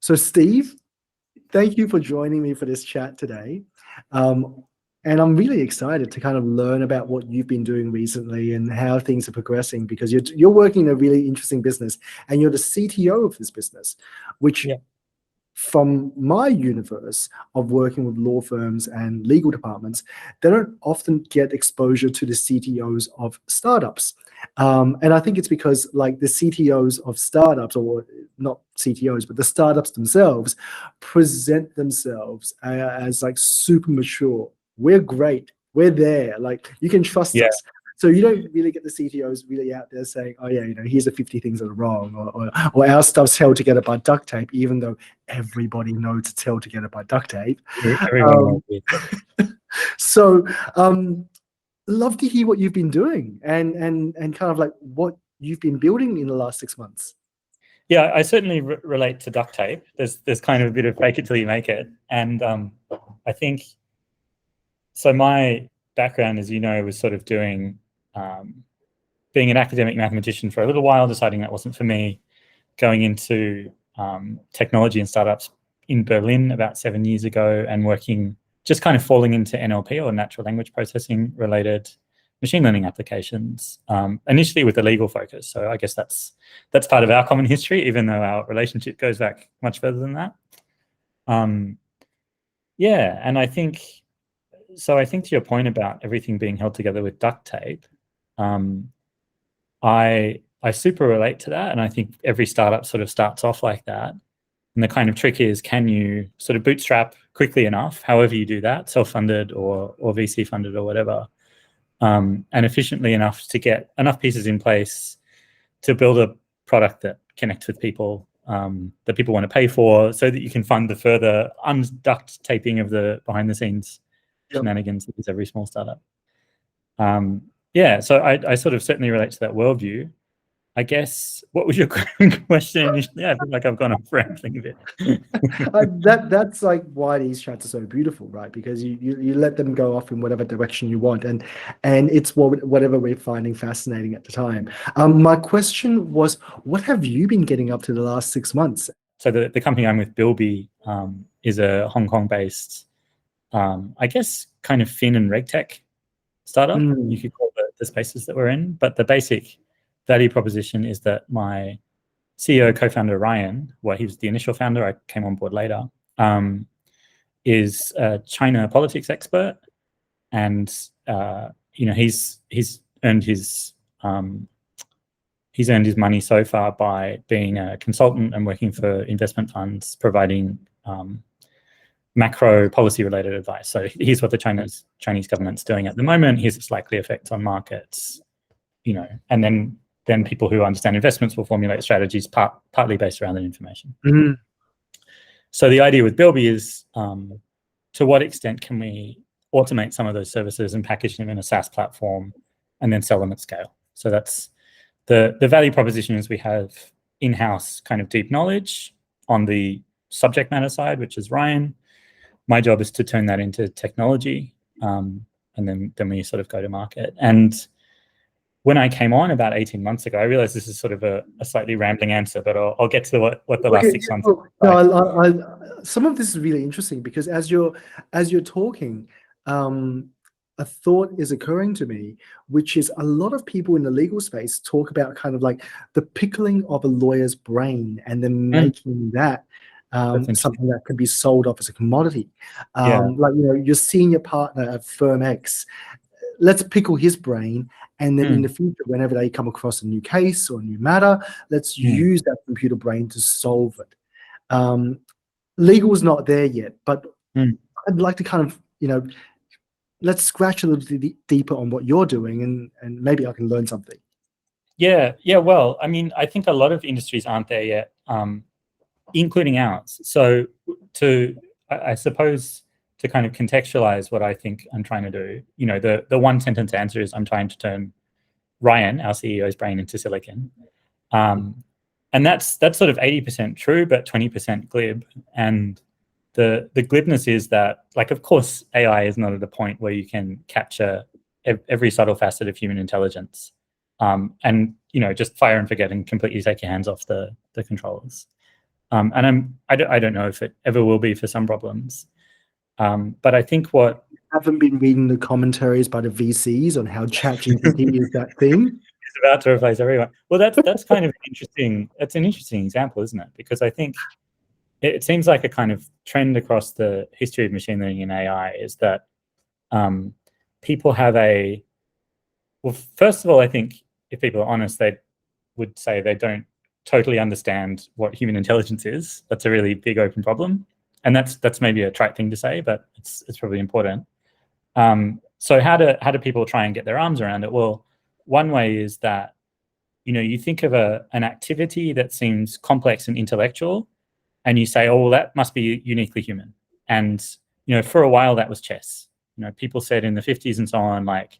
So Steve, thank you for joining me for this chat today. And I'm really excited to kind of learn about what you've been doing recently and how things are progressing, because you're working in a really interesting business and you're the CTO of this business, which from my universe of working with law firms and legal departments, they don't often get exposure to the CTOs of startups. And I think it's because like the CTOs of startups, or not CTOs, but the startups themselves present themselves as like super mature. We're great. We're there. Like you can trust us. So you don't really get the CTOs really out there saying, "Oh yeah, here's the 50 things that are wrong," or our stuff's held together by duct tape, even though everybody knows it's held together by duct tape. Everyone So, love to hear what you've been doing and kind of like what you've been building in the last 6 months. Yeah, I certainly relate to duct tape. There's kind of a bit of fake it till you make it, and I think so. My background, as you know, was sort of doing. Being an academic mathematician for a little while, deciding that wasn't for me, going into technology and startups in Berlin about 7 years ago, and working, just kind of falling into NLP, or natural language processing related machine learning applications, initially with a legal focus. So I guess that's part of our common history, even though our relationship goes back much further than that. Yeah, and I think to your point about everything being held together with duct tape, I super relate to that, and I think every startup sort of starts off like that. And the kind of trick is, can you sort of bootstrap quickly enough, however you do that, self-funded or VC funded or whatever, and efficiently enough to get enough pieces in place to build a product that connects with people, that people want to pay for, so that you can fund the further unduct taping of the behind the scenes shenanigans that is every small startup. Yeah, so I sort of certainly relate to that worldview. I guess, what was your question initially? I feel like I've gone off rambling a bit. That's like why these chats are so beautiful, right? Because you let them go off in whatever direction you want, and it's whatever we're finding fascinating at the time. My question was, what have you been getting up to the last 6 months? So the company I'm with, Bilby, is a Hong Kong-based, I guess, kind of fin and regtech startup. You could call the spaces that we're in, but the basic value proposition is that my CEO, co-founder Ryan, he was the initial founder, I came on board later, is a China politics expert, and he's earned his money so far by being a consultant and working for investment funds, providing macro policy related advice. So here's what the Chinese government's doing at the moment. Here's its likely effects on markets, and then people who understand investments will formulate strategies partly based around that information. So the idea with Bilby is, to what extent can we automate some of those services and package them in a SaaS platform and then sell them at scale? So that's the value proposition. Is we have in-house kind of deep knowledge on the subject matter side, which is Ryan. My job is to turn that into technology, and then we sort of go to market. And when I came on about 18 months ago, I realized this is sort of a slightly rambling answer, but I'll get to what the last 6 months. Some of this is really interesting, because as you're talking, a thought is occurring to me, which is a lot of people in the legal space talk about kind of like the pickling of a lawyer's brain and then making that something that can be sold off as a commodity. Like, your senior partner at firm X, let's pickle his brain, and then in the future, whenever they come across a new case or a new matter, let's use that computer brain to solve it. Legal's not there yet, but I'd like to kind of, let's scratch a little deeper on what you're doing, and maybe I can learn something. Yeah. Well, I mean, I think a lot of industries aren't there yet, including ours. So I suppose, to kind of contextualize what I think I'm trying to do, the one sentence answer is I'm trying to turn Ryan, our CEO's brain, into silicon. And that's sort of 80% true, but 20% glib. And the glibness is that, like, of course, AI is not at a point where you can capture every subtle facet of human intelligence, and just fire and forget and completely take your hands off the controllers. And I don't know if it ever will be for some problems. But I think what Haven't been reading the commentaries by the VCs on how ChatGPT is that thing. is about to replace everyone. Well, that's kind of interesting. It's an interesting example, isn't it? Because I think it seems like a kind of trend across the history of machine learning and AI is that people have well, first of all, I think if people are honest, they would say they don't totally understand what human intelligence is. That's a really big open problem. And that's maybe a trite thing to say, but it's probably important. So how do people try and get their arms around it? Well, one way is that, you think of an activity that seems complex and intellectual, and you say, oh, well, that must be uniquely human. And, for a while that was chess. People said in the 50s and so on, like,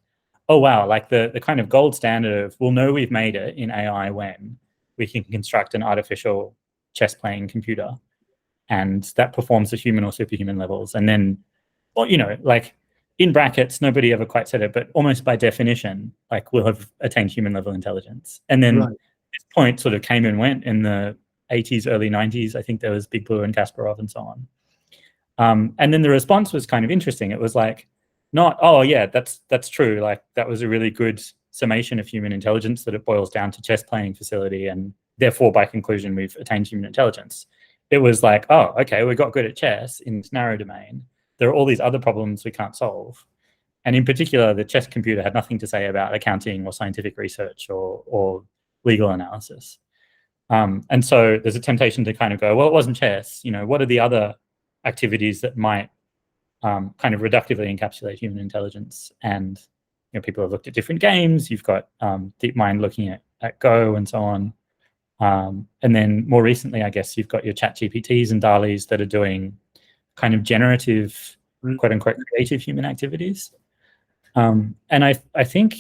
oh, wow, like the kind of gold standard of, we'll know we've made it in AI when we can construct an artificial chess playing computer. And that performs at human or superhuman levels. And then, well, like in brackets, nobody ever quite said it, but almost by definition, like we'll have attained human level intelligence. And then this point sort of came and went in the 80s, early 90s. I think there was Big Blue and Kasparov and so on. And then the response was kind of interesting. It was like, not, oh yeah, that's true. Like that was a really good summation of human intelligence, that it boils down to chess playing facility, and therefore by conclusion we've attained human intelligence. It was like, oh, okay, we got good at chess in this narrow domain. There are all these other problems we can't solve. And in particular, the chess computer had nothing to say about accounting or scientific research or legal analysis. And so there's a temptation to kind of go, well, it wasn't chess. What are the other activities that might kind of reductively encapsulate human intelligence? And people have looked at different games. You've got DeepMind looking at Go and so on. And then more recently, I guess, you've got your ChatGPTs and DALL-Es that are doing kind of generative, quote unquote, creative human activities. And I think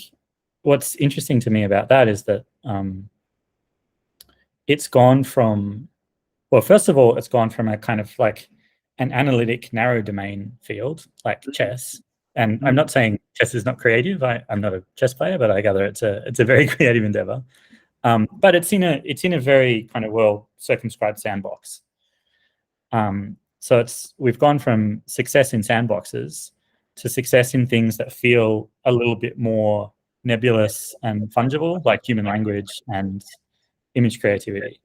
what's interesting to me about that is that it's gone from, well, first of all, it's gone from a kind of like an analytic narrow domain field like chess. And I'm not saying chess is not creative. I'm not a chess player, but I gather it's a very creative endeavor. But it's in a very kind of well circumscribed sandbox. So we've gone from success in sandboxes to success in things that feel a little bit more nebulous and fungible, like human language and image creativity.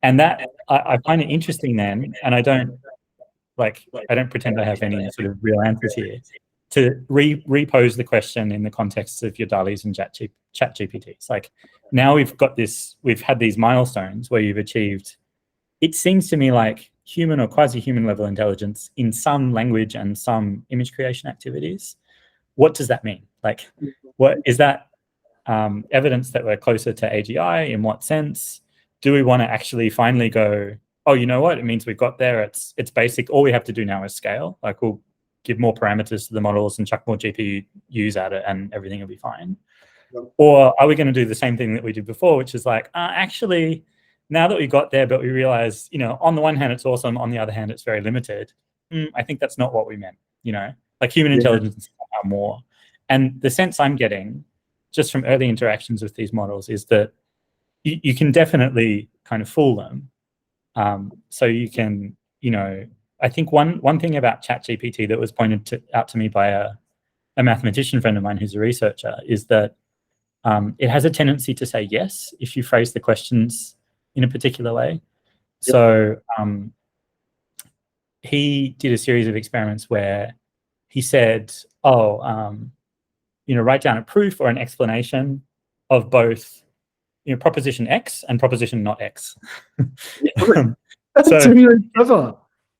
And that I find it interesting then, and I don't pretend I have any sort of real answers here, to repose the question in the context of your DALL-Es and ChatGPTs. Like now we've had these milestones where you've achieved, it seems to me like human or quasi-human level intelligence in some language and some image creation activities. What does that mean? Like, what is that evidence that we're closer to AGI? In what sense? Do we want to actually finally go, oh, you know what? It means we've got there. It's basic. All we have to do now is scale. Like we'll give more parameters to the models and chuck more GPUs at it and everything will be fine. Yep. Or are we going to do the same thing that we did before, which is like, actually, now that we got there, but we realize, on the one hand, it's awesome. On the other hand, it's very limited. I think that's not what we meant, like human intelligence is somehow more. And the sense I'm getting just from early interactions with these models is that you can definitely kind of fool them. So you can, I think one thing about ChatGPT that was pointed out to me by a mathematician friend of mine who's a researcher is that it has a tendency to say yes if you phrase the questions in a particular way. Yep. So he did a series of experiments where he said, write down a proof or an explanation of both proposition X and proposition not X. That's really clever.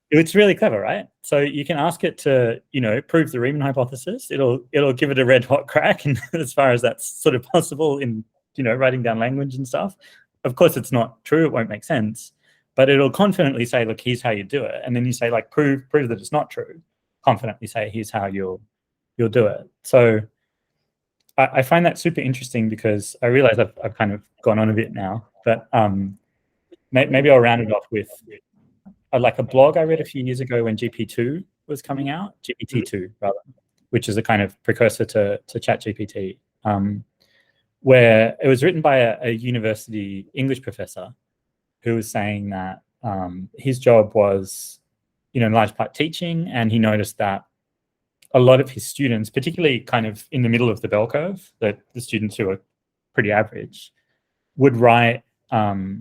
It's really clever, right? So you can ask it to, prove the Riemann hypothesis. It'll give it a red hot crack, and as far as that's sort of possible in, writing down language and stuff. Of course, it's not true. It won't make sense, but it'll confidently say, look, here's how you do it. And then you say, like, prove that it's not true. Confidently say, here's how you'll do it. So I find that super interesting because I realize I've kind of gone on a bit now, but maybe I'll round it off with like a blog I read a few years ago when GP2 was coming out, GPT-2 rather, which is a kind of precursor to ChatGPT, where it was written by a university English professor who was saying that his job was, in large part teaching, and he noticed that a lot of his students, particularly kind of in the middle of the bell curve, that the students who are pretty average, would write, I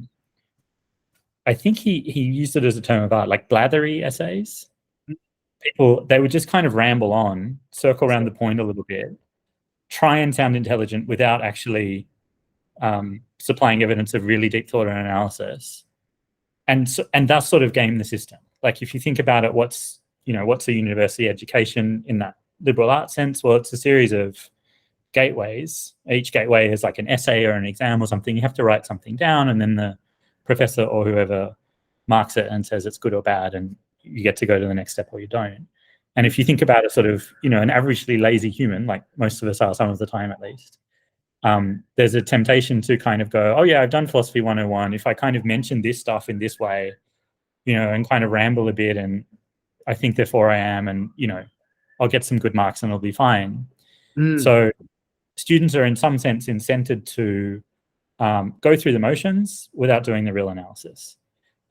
think he used it as a term of art, like blathery essays. They would just kind of ramble on, circle around the point a little bit, try and sound intelligent without actually supplying evidence of really deep thought and analysis, and thus sort of game the system. Like, if you think about it, what's a university education in that liberal arts sense? Well, it's a series of gateways. Each gateway is like an essay or an exam or something. You have to write something down, and then the professor or whoever marks it and says it's good or bad, and you get to go to the next step or you don't. And if you think about a sort of, an averagely lazy human, like most of us are some of the time at least, there's a temptation to kind of go, oh yeah, I've done philosophy 101. If I kind of mention this stuff in this way, and kind of ramble a bit, and I think therefore I am, and, I'll get some good marks and I'll be fine. So students are in some sense incented to go through the motions without doing the real analysis.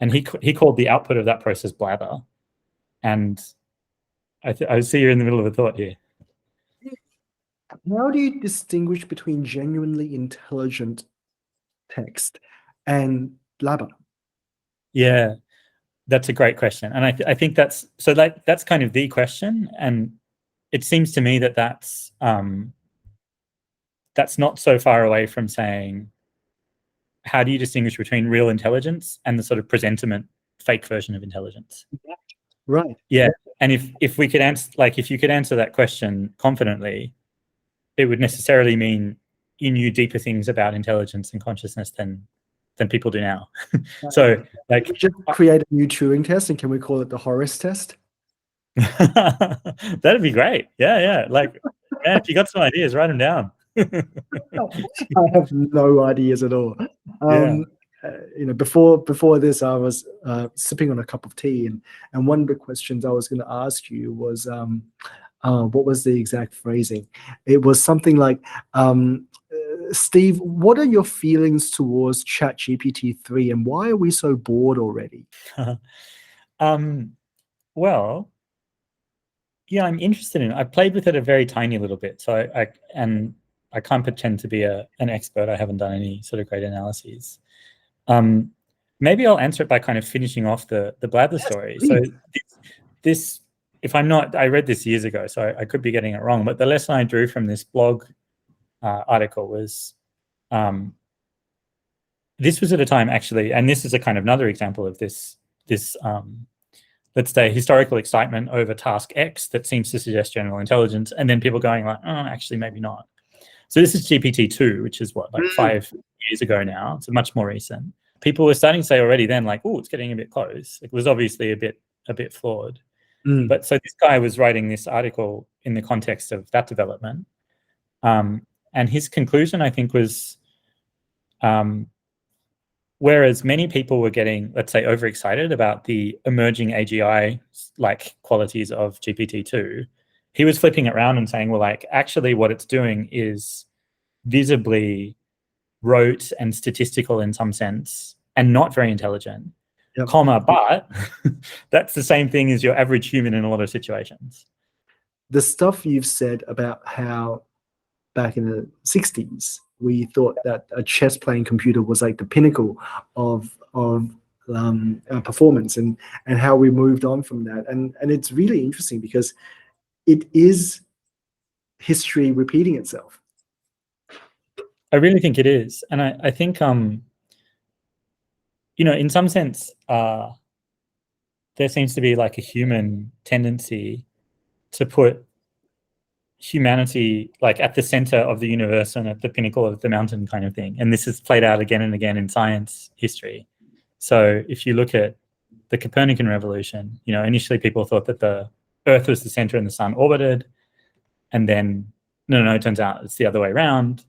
And he called the output of that process blather. And I see you're in the middle of a thought here. How do you distinguish between genuinely intelligent text and blabber? Yeah, that's a great question. And I think that's kind of the question. And it seems to me that that's not so far away from saying, how do you distinguish between real intelligence and the sort of presentiment fake version of intelligence? Right. Yeah. And if we could answer, like, if you could answer that question confidently, it would necessarily mean you knew deeper things about intelligence and consciousness than people do now. So, like, we just create a new Turing test, and can we call it the Horace test? That'd be great. Yeah. Like, man, if you got some ideas, write them down. I have no ideas at all. Yeah. Before this, I was sipping on a cup of tea, and one of the questions I was going to ask you was, what was the exact phrasing? It was something like, Steve, what are your feelings towards ChatGPT 3, and why are we so bored already? Well, yeah, I'm interested in it. I played with it a very tiny little bit, so I can't pretend to be an expert. I haven't done any sort of great analyses. Maybe I'll answer it by kind of finishing off the blather story. Please. So this, if I'm not, I read this years ago, so I could be getting it wrong, but the lesson I drew from this blog article was, this was at a time actually, and this is a kind of another example of this let's say historical excitement over task X that seems to suggest general intelligence, and then people going like, oh, actually maybe not. So this is GPT-2, which is what, like 5 years ago now. It's much more recent. People were starting to say already then, like, oh, it's getting a bit close. It was obviously a bit flawed. But so this guy was writing this article in the context of that development. And his conclusion, I think, was, whereas many people were getting, let's say, overexcited about the emerging AGI-like qualities of GPT-2, he was flipping it around and saying, well, like, actually what it's doing is visibly rote and statistical in some sense and not very intelligent, but that's the same thing as your average human in a lot of situations. The stuff you've said about how back in the 60s, we thought that a chess playing computer was like the pinnacle of performance, and how we moved on from that. And it's really interesting because it is history repeating itself. I really think it is. And I think, in some sense, there seems to be like a human tendency to put humanity like at the center of the universe and at the pinnacle of the mountain kind of thing. And this is played out again and again in science history. So if you look at the Copernican revolution, initially people thought that the Earth was the center and the sun orbited. And then, no, it turns out it's the other way around.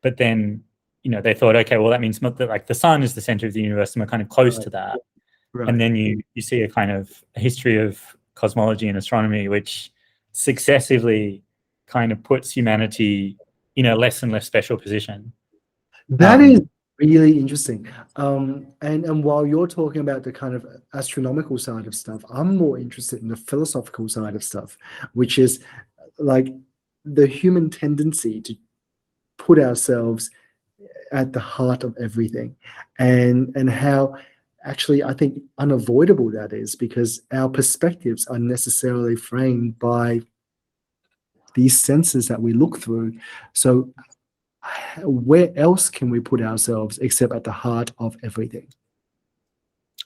But then, they thought, okay, well, that means that like the sun is the center of the universe and we're kind of close to that. Right. And then you see a kind of a history of cosmology and astronomy, which successively kind of puts humanity in a less and less special position. That is Really interesting. And while you're talking about the kind of astronomical side of stuff, I'm more interested in the philosophical side of stuff, which is like the human tendency to put ourselves at the heart of everything, and how actually I think unavoidable that is, because our perspectives are necessarily framed by these senses that we look through. So where else can we put ourselves except at the heart of everything?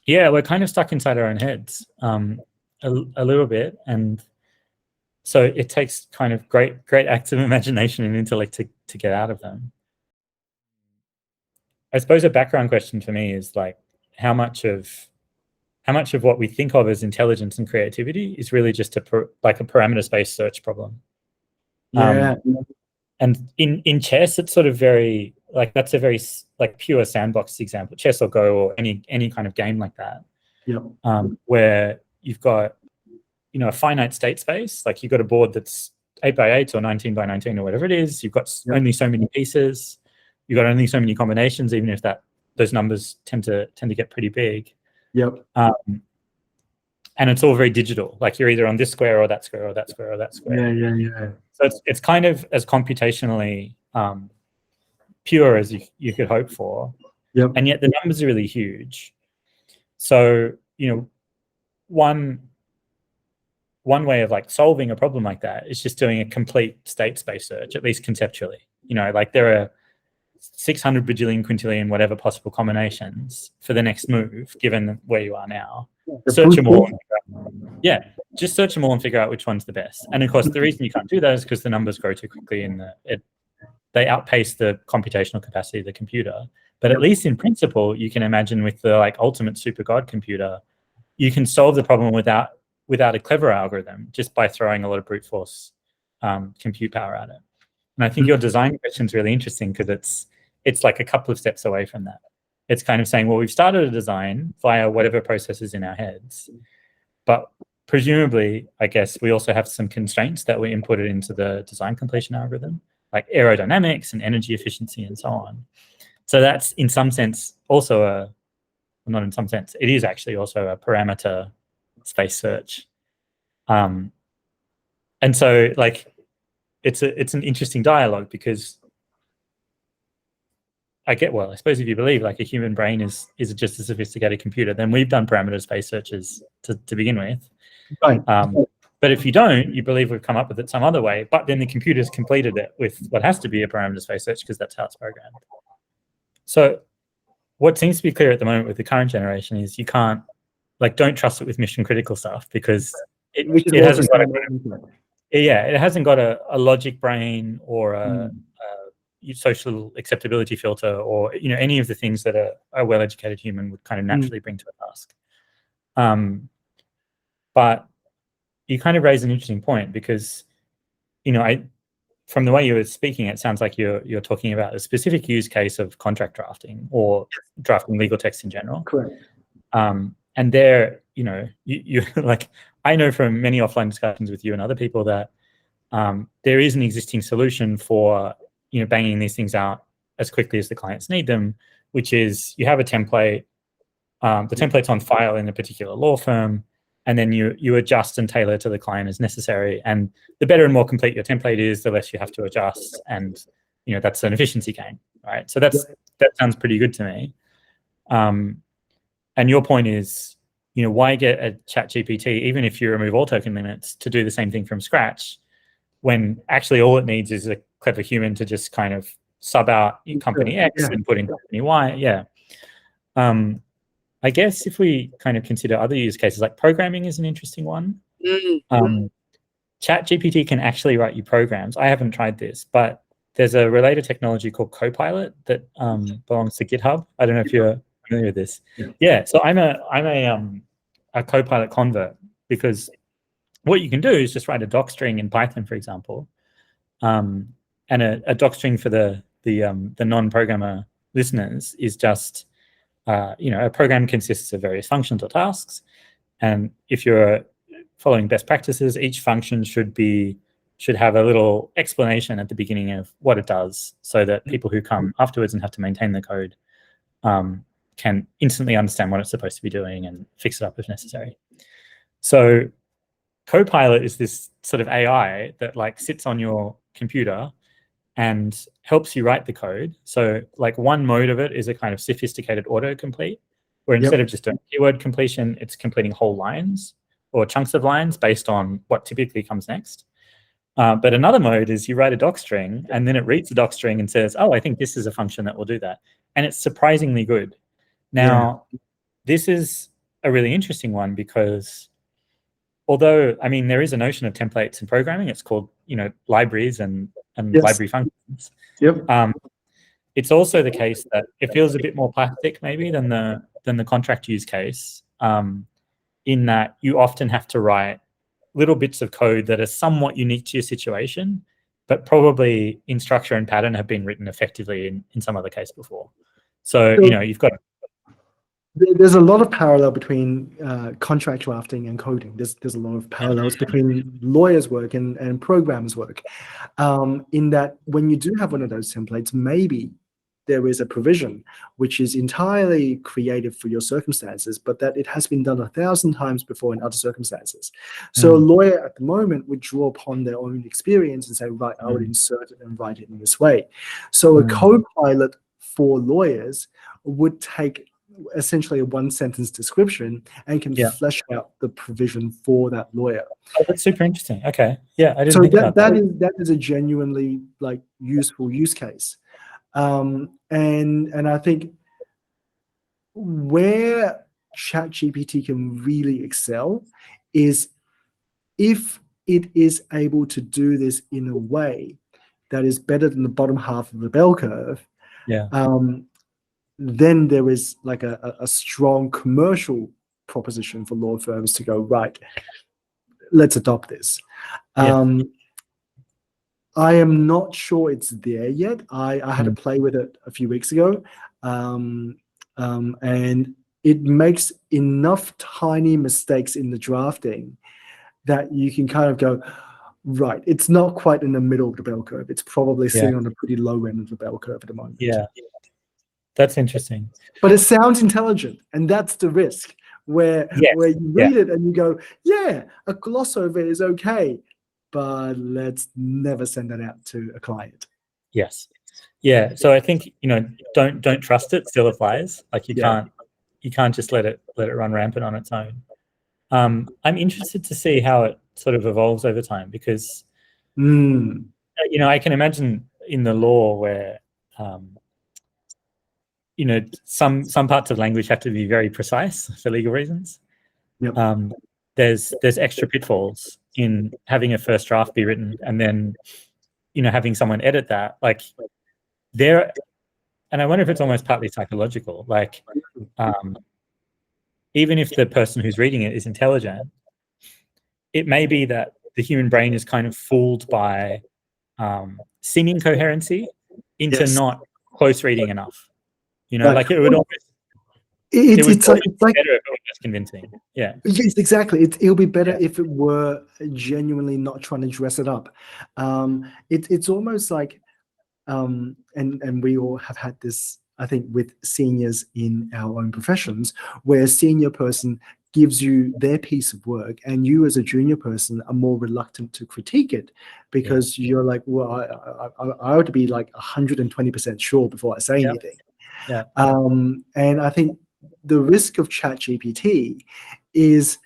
Yeah, we're kind of stuck inside our own heads a little bit, and so it takes kind of great acts of imagination and intellect to get out of them. I suppose a background question for me is like how much of what we think of as intelligence and creativity is really just like a parameter space search problem. Yeah. And in chess, it's sort of very like, that's a very like pure sandbox example, chess or Go or any kind of game like that. Yeah. Where you've got, you know, a finite state space, like you've got a board that's 8 by 8 or 19 by 19 or whatever it is. You've got only so many pieces. You've got only so many combinations, even if those numbers tend to get pretty big. Yep. And it's all very digital. Like you're either on this square or that square or that square or that square. Yeah. So it's kind of as computationally pure as you could hope for. Yep. And yet the numbers are really huge. So, you know, one way of like solving a problem like that is just doing a complete state space search, at least conceptually. You know, like there are 600 bajillion, quintillion, whatever possible combinations for the next move, given where you are now. Search them all. Yeah, just search them all and figure out which one's the best. And of course, the reason you can't do that is because the numbers grow too quickly and they outpace the computational capacity of the computer. But at least in principle, you can imagine with the like ultimate super god computer, you can solve the problem without a clever algorithm, just by throwing a lot of brute force compute power at it. And I think your design question is really interesting because it's like a couple of steps away from that. It's kind of saying, well, we've started a design via whatever processes in our heads, but presumably, I guess we also have some constraints that were inputted into the design completion algorithm, like aerodynamics and energy efficiency and so on. So that's in some sense also not in some sense, it is actually also a parameter space search. And so like, it's an interesting dialogue because I suppose if you believe like a human brain is just a sophisticated computer, then we've done parameter space searches to begin with. Right. But if you don't, you believe we've come up with it some other way, but then the computer's completed it with what has to be a parameter space search because that's how it's programmed. So what seems to be clear at the moment with the current generation is you can't, like, don't trust it with mission critical stuff because it hasn't got a logic brain or a social acceptability filter or, you know, any of the things that a well-educated human would kind of naturally bring to a task. But you kind of raise an interesting point because, you know, from the way you were speaking, it sounds like you're talking about a specific use case of contract drafting or drafting legal text in general. Correct. And there, you know, you like, I know from many offline discussions with you and other people that there is an existing solution for, you know, banging these things out as quickly as the clients need them, which is you have a template, the template's on file in a particular law firm, and then you adjust and tailor to the client as necessary. And the better and more complete your template is, the less you have to adjust. And, you know, that's an efficiency gain, right? So that sounds pretty good to me. And your point is, you know, why get a chat GPT, even if you remove all token limits, to do the same thing from scratch, when actually all it needs is a clever human to just kind of sub out company X and put in company Y. Yeah. I guess if we kind of consider other use cases, like programming is an interesting one. Chat GPT can actually write you programs. I haven't tried this, but there's a related technology called Copilot that belongs to GitHub. I don't know if you're familiar with this. Yeah. So I'm a Copilot convert, because what you can do is just write a doc string in Python, for example, and a doc string for the non-programmer listeners is just you know, a program consists of various functions or tasks, and if you're following best practices, each function should have a little explanation at the beginning of what it does, so that people who come afterwards and have to maintain the code can instantly understand what it's supposed to be doing and fix it up if necessary. So Copilot is this sort of AI that like sits on your computer and helps you write the code. So like one mode of it is a kind of sophisticated autocomplete, where instead of just doing keyword completion, it's completing whole lines or chunks of lines based on what typically comes next. But another mode is you write a doc string and then it reads the doc string and says, oh, I think this is a function that will do that. And it's surprisingly good. Now, this is a really interesting one because although, I mean, there is a notion of templates in programming, it's called, libraries and library functions. It's also the case that it feels a bit more plastic maybe than the contract use case, in that you often have to write little bits of code that are somewhat unique to your situation, but probably in structure and pattern have been written effectively in some other case before. So, you've got... There's a lot of parallel between contract drafting and coding. There's a lot of parallels between lawyers' work and programmers' work, in that when you do have one of those templates, maybe there is a provision which is entirely creative for your circumstances, but that it has been done 1,000 times before in other circumstances. So a lawyer at the moment would draw upon their own experience and say, right, I would insert it and write it in this way. So a Copilot for lawyers would take essentially a one-sentence description and can flesh out the provision for that lawyer. Oh, that's super interesting. Okay, yeah, I didn't think about that. That is a genuinely like useful use case, and I think where ChatGPT can really excel is if it is able to do this in a way that is better than the bottom half of the bell curve. Then there is like a strong commercial proposition for law firms to go, right, let's adopt this. I am not sure it's there yet. I had to play with it a few weeks ago, and it makes enough tiny mistakes in the drafting that you can kind of go, right, it's not quite in the middle of the bell curve. It's probably sitting on the pretty low end of the bell curve at the moment. That's interesting. But it sounds intelligent, and that's the risk, where you read it and you go, a gloss over is okay, but let's never send that out to a client. So I think don't trust it still applies. Like you can't just let it run rampant on its own. I'm interested to see how it sort of evolves over time, because I can imagine in the law where some parts of language have to be very precise for legal reasons. There's extra pitfalls in having a first draft be written and then having someone edit that. Like and I wonder if it's almost partly psychological. Like even if the person who's reading it is intelligent, it may be that the human brain is kind of fooled by seeming coherency into not close reading enough. Like it would almost... It's like better if it was less convincing. Yes, exactly. It'll be better if it were genuinely not trying to dress it up. It's almost like, and we all have had this, I think, with seniors in our own professions, where a senior person gives you their piece of work and you as a junior person are more reluctant to critique it because you're like, well, I ought to be like 120% sure before I say anything. And I think the risk of ChatGPT is,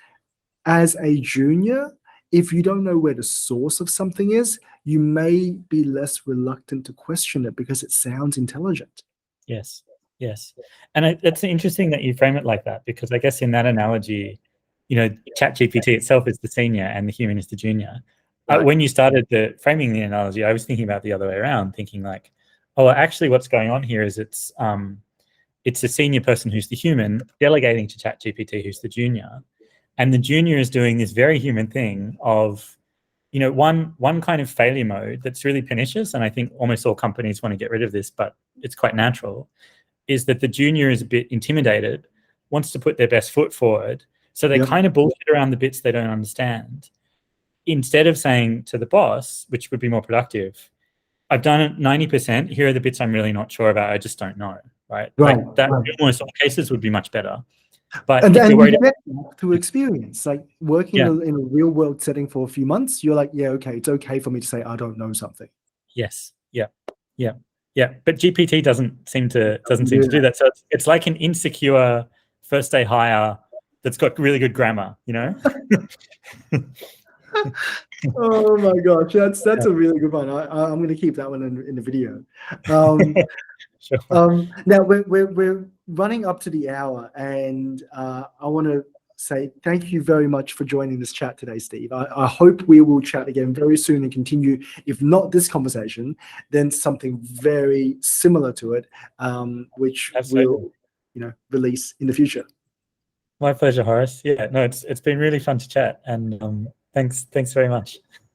as a junior, if you don't know where the source of something is, you may be less reluctant to question it because it sounds intelligent. Yes. And it's interesting that you frame it like that, because I guess in that analogy, ChatGPT itself is the senior and the human is the junior. When you started framing the analogy, I was thinking about the other way around, thinking like, oh, actually what's going on here is it's a senior person who's the human delegating to ChatGPT who's the junior, and the junior is doing this very human thing of, one kind of failure mode that's really pernicious, and I think almost all companies want to get rid of this, but it's quite natural, is that the junior is a bit intimidated, wants to put their best foot forward, so they kind of bullshit around the bits they don't understand, instead of saying to the boss, which would be more productive, I've done it 90%, here are the bits I'm really not sure about, I just don't know. right? Right, Like that right. in almost all cases would be much better. But And if then you're you worried, get that through experience, like working yeah, in a real world setting for a few months, you're like, yeah, okay, it's okay for me to say I don't know something. yes, yeah, yeah, yeah. But GPT doesn't seem to Yeah. do that. So it's like an insecure first day hire that's got really good grammar, you know? Oh my gosh, that's Yeah. a really good one. I'm going to keep that one in the video. Um, Sure. Now we're running up to the hour, and I want to say thank you very much for joining this chat today, Steve. I hope we will chat again very soon and continue, if not this conversation, then something very similar to it, which Absolutely. we'll release in the future. My pleasure, Horace. Yeah, no, it's been really fun to chat, and thanks very much.